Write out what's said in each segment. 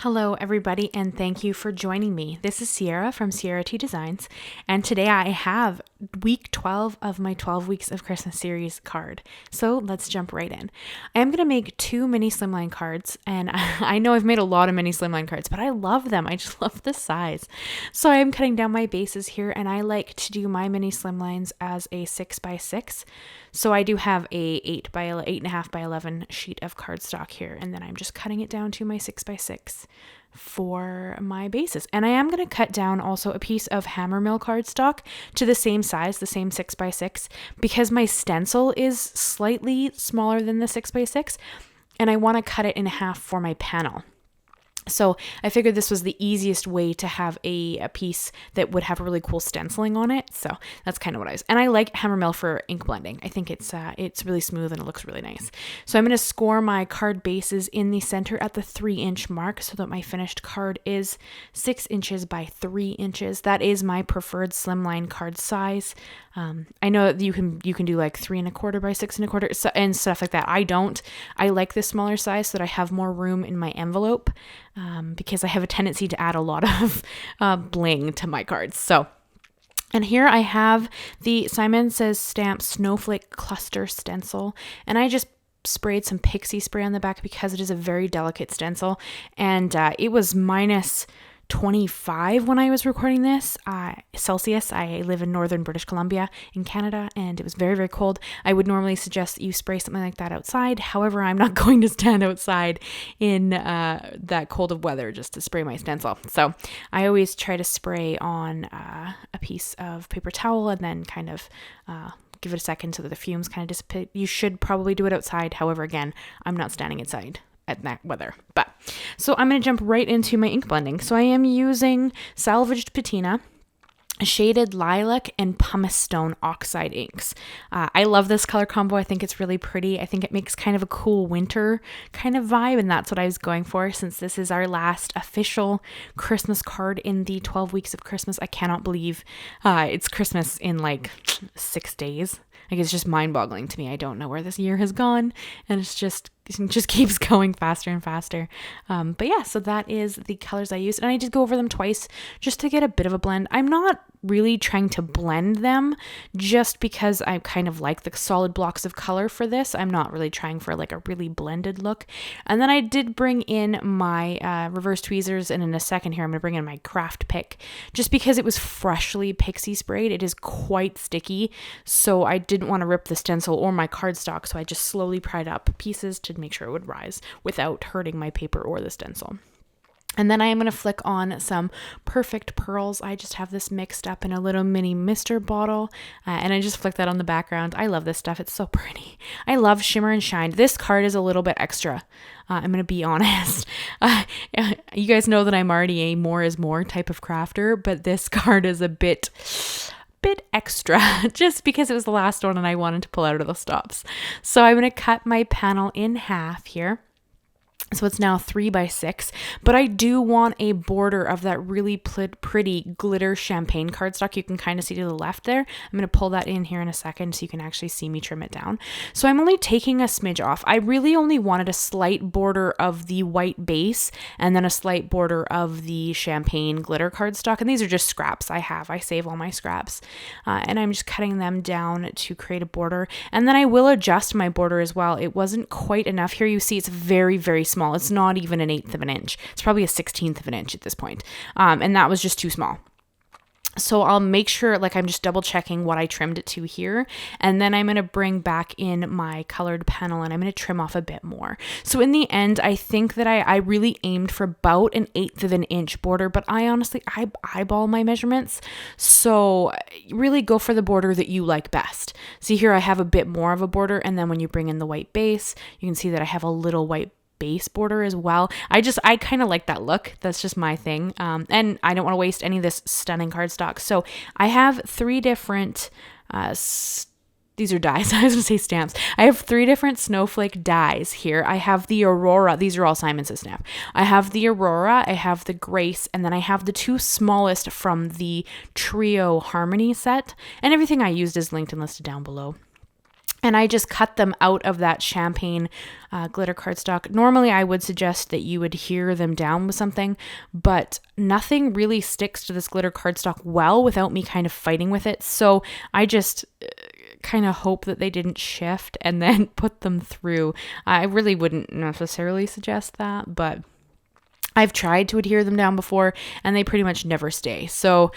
Hello everybody, and thank you for joining me. This is Sierra from Sierra T Designs, and today I have week 12 of my 12 Weeks of Christmas series card. So let's jump right in. I am going to make 2 mini slimline cards, and I know I've made a lot of mini slimline cards, but I love them. I just love the size. So I am cutting down my bases here, and I like to do my mini slimlines as a 6x6. So I do have a 8.5 by 11 sheet of cardstock here, and then I'm just cutting it down to my 6x6 for my bases. And I am going to cut down also a piece of HammerMill cardstock to the same size, the same 6x6, because my stencil is slightly smaller than the 6x6, and I want to cut it in half for my panel. So I figured this was the easiest way to have a piece that would have a really cool stenciling on it. So that's kind of what I was. And I like HammerMill for ink blending. I think it's really smooth and it looks really nice. So I'm going to score my card bases in the center at the 3-inch mark so that my finished card is 6 inches by 3 inches. That is my preferred slimline card size. I know that you can do like 3 1/4 by 6 1/4 and stuff like that. I don't. I like this smaller size so that I have more room in my envelope because I have a tendency to add a lot of bling to my cards. So, and here I have the Simon Says Stamp Snowflake Cluster Stencil, and I just sprayed some Pixie Spray on the back because it is a very delicate stencil, and it was minus 25 when I was recording this, Celsius. I live in northern British Columbia in Canada, and it was very, very cold. I would normally suggest that you spray something like that outside. However, I'm not going to stand outside in that cold of weather just to spray my stencil. So I always try to spray on a piece of paper towel and then kind of give it a second so that the fumes kind of dissipate. You should probably do it outside. However, again, I'm not standing inside at that weather. But so I'm going to jump right into my ink blending. So I am using Salvaged Patina, shaded Lilac, and Pumice Stone Oxide inks. I love this color combo. I think it's really pretty. I think it makes kind of a cool winter kind of vibe, and that's what I was going for since this is our last official Christmas card in the 12 Weeks of Christmas. I cannot believe it's Christmas in like 6 days. Like, it's just mind-boggling to me. I don't know where this year has gone, and it just keeps going faster and faster. But yeah, so that is the colors I used, and I did go over them twice just to get a bit of a blend. I'm not really trying to blend them just because I kind of like the solid blocks of color for this. I'm not really trying for like a really blended look. And then I did bring in my reverse tweezers, and in a second here I'm going to bring in my craft pick just because it was freshly pixie sprayed. It is quite sticky, so I didn't want to rip the stencil or my cardstock, so I just slowly pried up pieces to make sure it would rise without hurting my paper or the stencil. And then I am going to flick on some Perfect Pearls. I just have this mixed up in a little mini mister bottle, and I just flick that on the background. I love this stuff. It's so pretty. I love shimmer and shine. This card is a little bit extra. I'm going to be honest. You guys know that I'm already a more is more type of crafter, but this card is a bit extra just because it was the last one and I wanted to pull out of the stops. So I'm going to cut my panel in half here. So it's now 3x6, but I do want a border of that really pretty glitter champagne cardstock. You can kind of see to the left there. I'm going to pull that in here in a second so you can actually see me trim it down. So I'm only taking a smidge off. I really only wanted a slight border of the white base and then a slight border of the champagne glitter cardstock. And these are just scraps I save all my scraps. And I'm just cutting them down to create a border. And then I will adjust my border as well. It wasn't quite enough. Here you see it's very, very small. It's not even an 1/8 of an inch. It's probably a 1/16 of an inch at this point. And that was just too small. So I'll make sure, like, I'm just double checking what I trimmed it to here. And then I'm going to bring back in my colored panel and I'm going to trim off a bit more. So in the end, I think that I really aimed for about an 1/8 of an inch border, but I honestly eyeball my measurements. So really go for the border that you like best. See here, I have a bit more of a border. And then when you bring in the white base, you can see that I have a little white base border as well. I kind of like that look. That's just my thing. And I don't want to waste any of this stunning cardstock. So I have 3 different, these are dies. I was going to say stamps. I have 3 different snowflake dies here. I have the Aurora. These are all Simon Says Stamp. I have the Aurora, I have the Grace, and then I have the 2 smallest from the Trio Harmony set. And everything I used is linked and listed down below. And I just cut them out of that champagne glitter cardstock. Normally, I would suggest that you adhere them down with something, but nothing really sticks to this glitter cardstock well without me kind of fighting with it. So I just kind of hope that they didn't shift and then put them through. I really wouldn't necessarily suggest that, but I've tried to adhere them down before and they pretty much never stay. So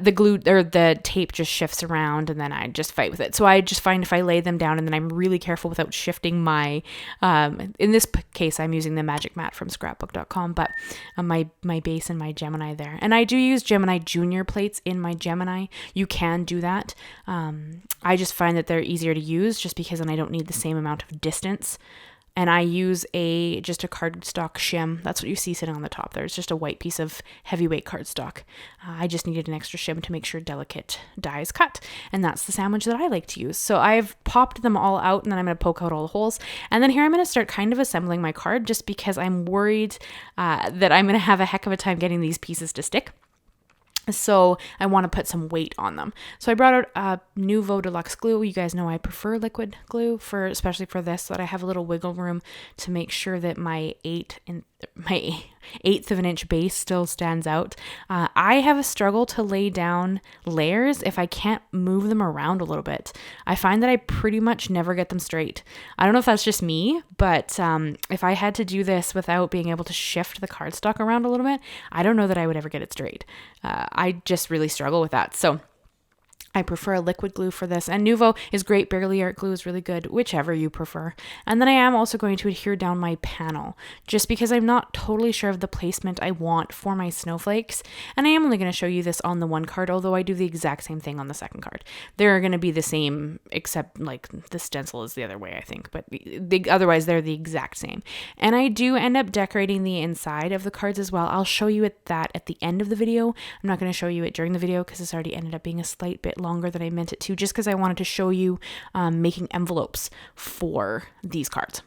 the glue or the tape just shifts around and then I just fight with it. So I just find if I lay them down and then I'm really careful without shifting my, in this case, I'm using the Magic Mat from scrapbook.com, but my base and my Gemini there. And I do use Gemini Jr plates in my Gemini. You can do that. I just find that they're easier to use just because then I don't need the same amount of distance. And I use just a cardstock shim. That's what you see sitting on the top there. It's just a white piece of heavyweight cardstock. I just needed an extra shim to make sure delicate die is cut. And that's the sandwich that I like to use. So I've popped them all out and then I'm going to poke out all the holes. And then here I'm going to start kind of assembling my card just because I'm worried that I'm going to have a heck of a time getting these pieces to stick. So I want to put some weight on them. So I brought out Nuvo Deluxe glue. You guys know I prefer liquid glue especially for this, so that I have a little wiggle room to make sure that my eighth of an inch base still stands out. I have a struggle to lay down layers if I can't move them around a little bit. I find that I pretty much never get them straight. I don't know if that's just me, but if I had to do this without being able to shift the cardstock around a little bit, I don't know that I would ever get it straight. I just really struggle with that. So I prefer a liquid glue for this, and Nuvo is great. Barely Art glue is really good, whichever you prefer. And then I am also going to adhere down my panel just because I'm not totally sure of the placement I want for my snowflakes. And I am only going to show you this on the one card, although I do the exact same thing on the second card. They're going to be the same, except like the stencil is the other way, I think, but otherwise they're the exact same. And I do end up decorating the inside of the cards as well. I'll show you that at the end of the video. I'm not going to show you it during the video because it's already ended up being a slight bit longer than I meant it to, just because I wanted to show you making envelopes for these cards.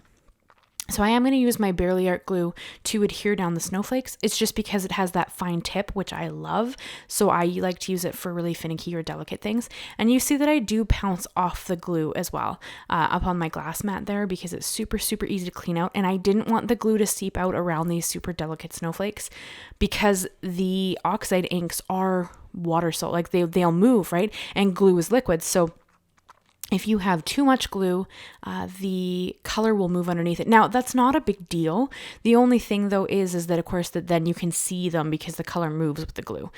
So I am going to use my Barely Art glue to adhere down the snowflakes. It's just because it has that fine tip, which I love. So I like to use it for really finicky or delicate things. And you see that I do pounce off the glue as well up on my glass mat there because it's super, super easy to clean out. And I didn't want the glue to seep out around these super delicate snowflakes because the oxide inks are water salt, like they'll move, right? And glue is liquid. So if you have too much glue, the color will move underneath it. Now, that's not a big deal. The only thing, though, is that, of course, that then you can see them because the color moves with the glue.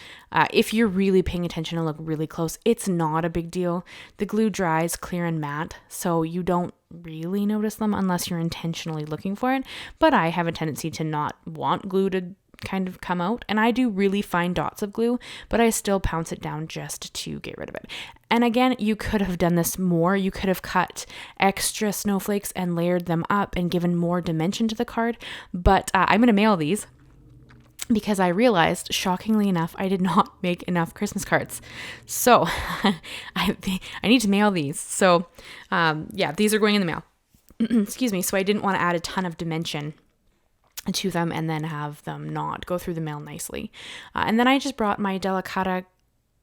If you're really paying attention and look really close, it's not a big deal. The glue dries clear and matte, so you don't really notice them unless you're intentionally looking for it. But I have a tendency to not want glue to kind of come out, and I do really fine dots of glue, but I still pounce it down just to get rid of it. And again, you could have done this more. You could have cut extra snowflakes and layered them up and given more dimension to the card, but I'm going to mail these because I realized, shockingly enough, I did not make enough Christmas cards. So I need to mail these. So yeah, these are going in the mail. Excuse me. So I didn't want to add a ton of dimension to them and then have them not go through the mail nicely. And then I just brought my Delicata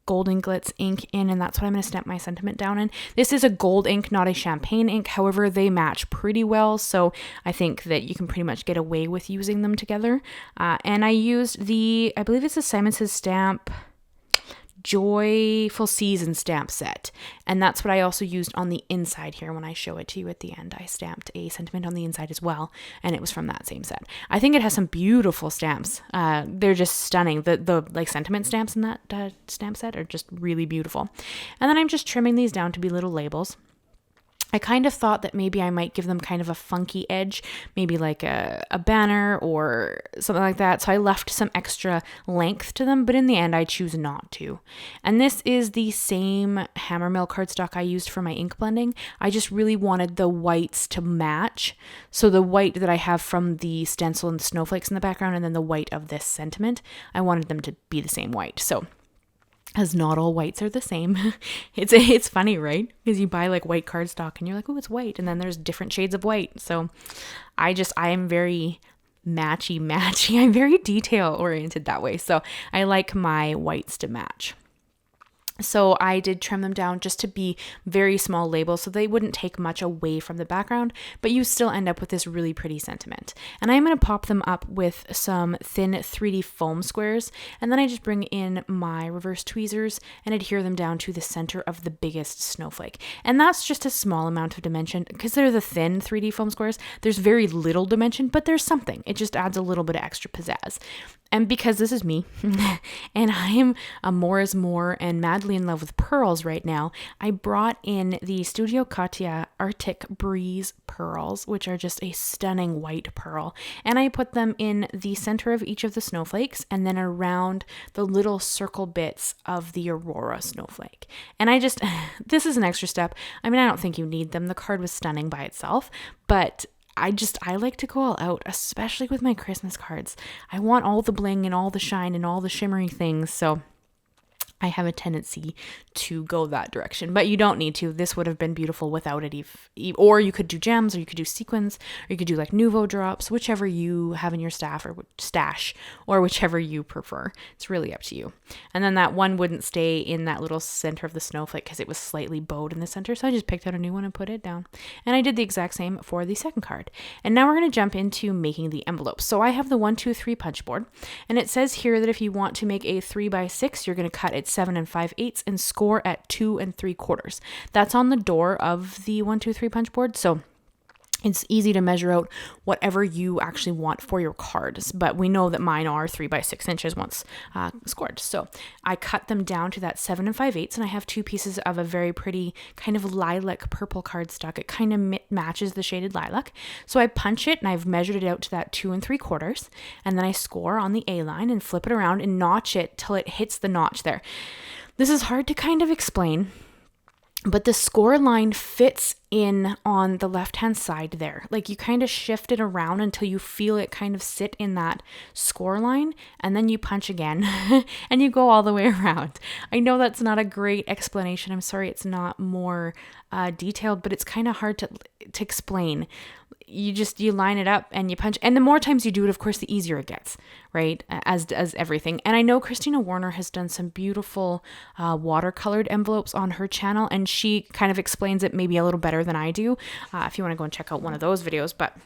Golden Glitz ink in, and that's what I'm going to stamp my sentiment down in. This is a gold ink, not a champagne ink. However, they match pretty well, so I think that you can pretty much get away with using them together. And I used I believe it's a Simon Says Stamp Joyful Season stamp set, and that's what I also used on the inside here. When I show it to you at the end, I stamped a sentiment on the inside as well, and it was from that same set. I think it has some beautiful stamps. They're just stunning. The like sentiment stamps in that stamp set are just really beautiful. And then I'm just trimming these down to be little labels. I kind of thought that maybe I might give them kind of a funky edge, maybe like a banner or something like that. So I left some extra length to them, but in the end I choose not to. And this is the same HammerMill cardstock I used for my ink blending. I just really wanted the whites to match. So the white that I have from the stencil and the snowflakes in the background, and then the white of this sentiment, I wanted them to be the same white. So as not all whites are the same. It's funny, right? Because you buy like white cardstock and you're like, oh, it's white. And then there's different shades of white. So I am very matchy. I'm very detail oriented that way. So I like my whites to match. So I did trim them down just to be very small labels so they wouldn't take much away from the background, but you still end up with this really pretty sentiment. And I'm going to pop them up with some thin 3D foam squares, and then I just bring in my reverse tweezers and adhere them down to the center of the biggest snowflake. And that's just a small amount of dimension. Because they're the thin 3D foam squares, there's very little dimension, but there's something. It just adds a little bit of extra pizzazz. And because this is me, and I am a more is more and madly in love with pearls right now, I brought in the Studio Katia Arctic Breeze pearls, which are just a stunning white pearl. And I put them in the center of each of the snowflakes and then around the little circle bits of the Aurora snowflake. And I just, this is an extra step. I mean, I don't think you need them. The card was stunning by itself, but I like to go all out, especially with my Christmas cards. I want all the bling and all the shine and all the shimmery things. So I have a tendency to go that direction, but you don't need to. This would have been beautiful without it. Or you could do gems, or you could do sequins, or you could do like Nuvo drops, whichever you have in your stash, or whichever you prefer. It's really up to you. And then that one wouldn't stay in that little center of the snowflake because it was slightly bowed in the center. So I just picked out a new one and put it down. And I did the exact same for the second card. And now we're going to jump into making the envelopes. So I have the 1-2-3 punch board, and it says here that if you want to make a 3x6, you're going to cut it 7 5/8 and score at 2 3/4. That's on the door of the 1-2-3 punch board. So it's easy to measure out whatever you actually want for your cards, but we know that mine are 3x6 inches once scored. So I cut them down to that 7 5/8, and I have two pieces of a very pretty kind of lilac purple cardstock. It kind of matches the shaded lilac. So I punch it, and I've measured it out to that 2 3/4, and then I score on the A line and flip it around and notch it till it hits the notch there. This is hard to kind of explain, but the score line fits in on the left-hand side there. Like you kind of shift it around until you feel it kind of sit in that score line, and then you punch again and you go all the way around. I know that's not a great explanation. I'm sorry it's not more detailed, but it's kind of hard to explain. You line it up and you punch, and the more times you do it, of course, the easier it gets, right? As everything. And I know Christina Warner has done some beautiful watercolored envelopes on her channel, and she kind of explains it maybe a little better than I do. If you want to go and check out one of those videos, but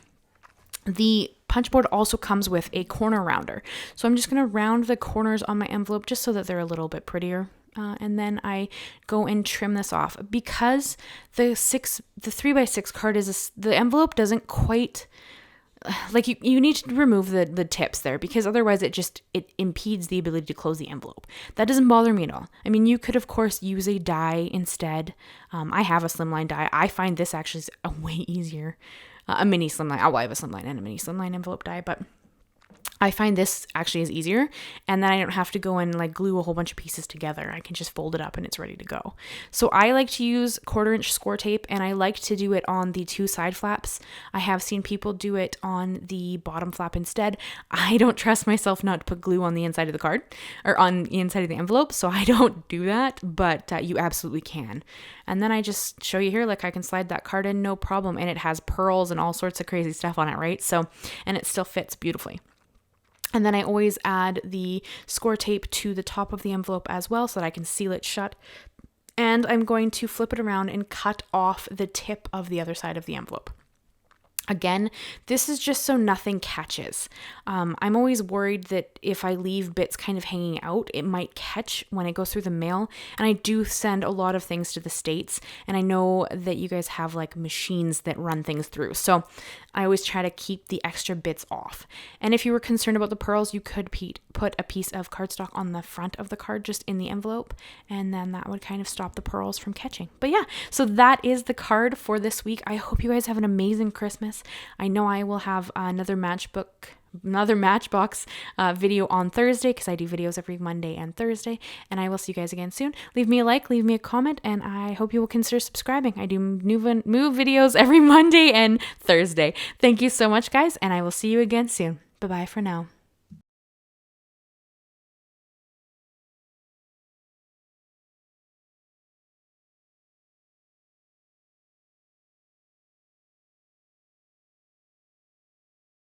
the punch board also comes with a corner rounder. So I'm just going to round the corners on my envelope just so that they're a little bit prettier. And then I go and trim this off because the 3x6 card the envelope doesn't quite, like you need to remove the tips there, because otherwise it impedes the ability to close the envelope. That doesn't bother me at all. I mean, you could of course use a die instead. I have a slimline die. I find this actually is a way easier, a mini slimline. Oh, I have a slimline and a mini slimline envelope die, but I find this actually is easier, and then I don't have to go and like glue a whole bunch of pieces together. I can just fold it up and it's ready to go. So I like to use 1/4" Scor-Tape, and I like to do it on the two side flaps. I have seen people do it on the bottom flap instead. I don't trust myself not to put glue on the inside of the card or on the inside of the envelope, so I don't do that, but you absolutely can. And then I just show you here, like I can slide that card in, no problem, and it has pearls and all sorts of crazy stuff on it, right? So, and it still fits beautifully. And then I always add the Scor-Tape to the top of the envelope as well so that I can seal it shut. And I'm going to flip it around and cut off the tip of the other side of the envelope. Again, this is just so nothing catches. I'm always worried that if I leave bits kind of hanging out, it might catch when it goes through the mail. And I do send a lot of things to the States, and I know that you guys have like machines that run things through. So I always try to keep the extra bits off. And if you were concerned about the pearls, you could put a piece of cardstock on the front of the card, just in the envelope, and then that would kind of stop the pearls from catching. But yeah, so that is the card for this week. I hope you guys have an amazing Christmas. I know I will have another Matchbox video on Thursday, because I do videos every Monday and Thursday, and I will see you guys again soon. Leave me a like, leave me a comment, and I hope you will consider subscribing. I do move videos every Monday and Thursday. Thank you so much, guys, and I will see you again soon. Bye-bye for now.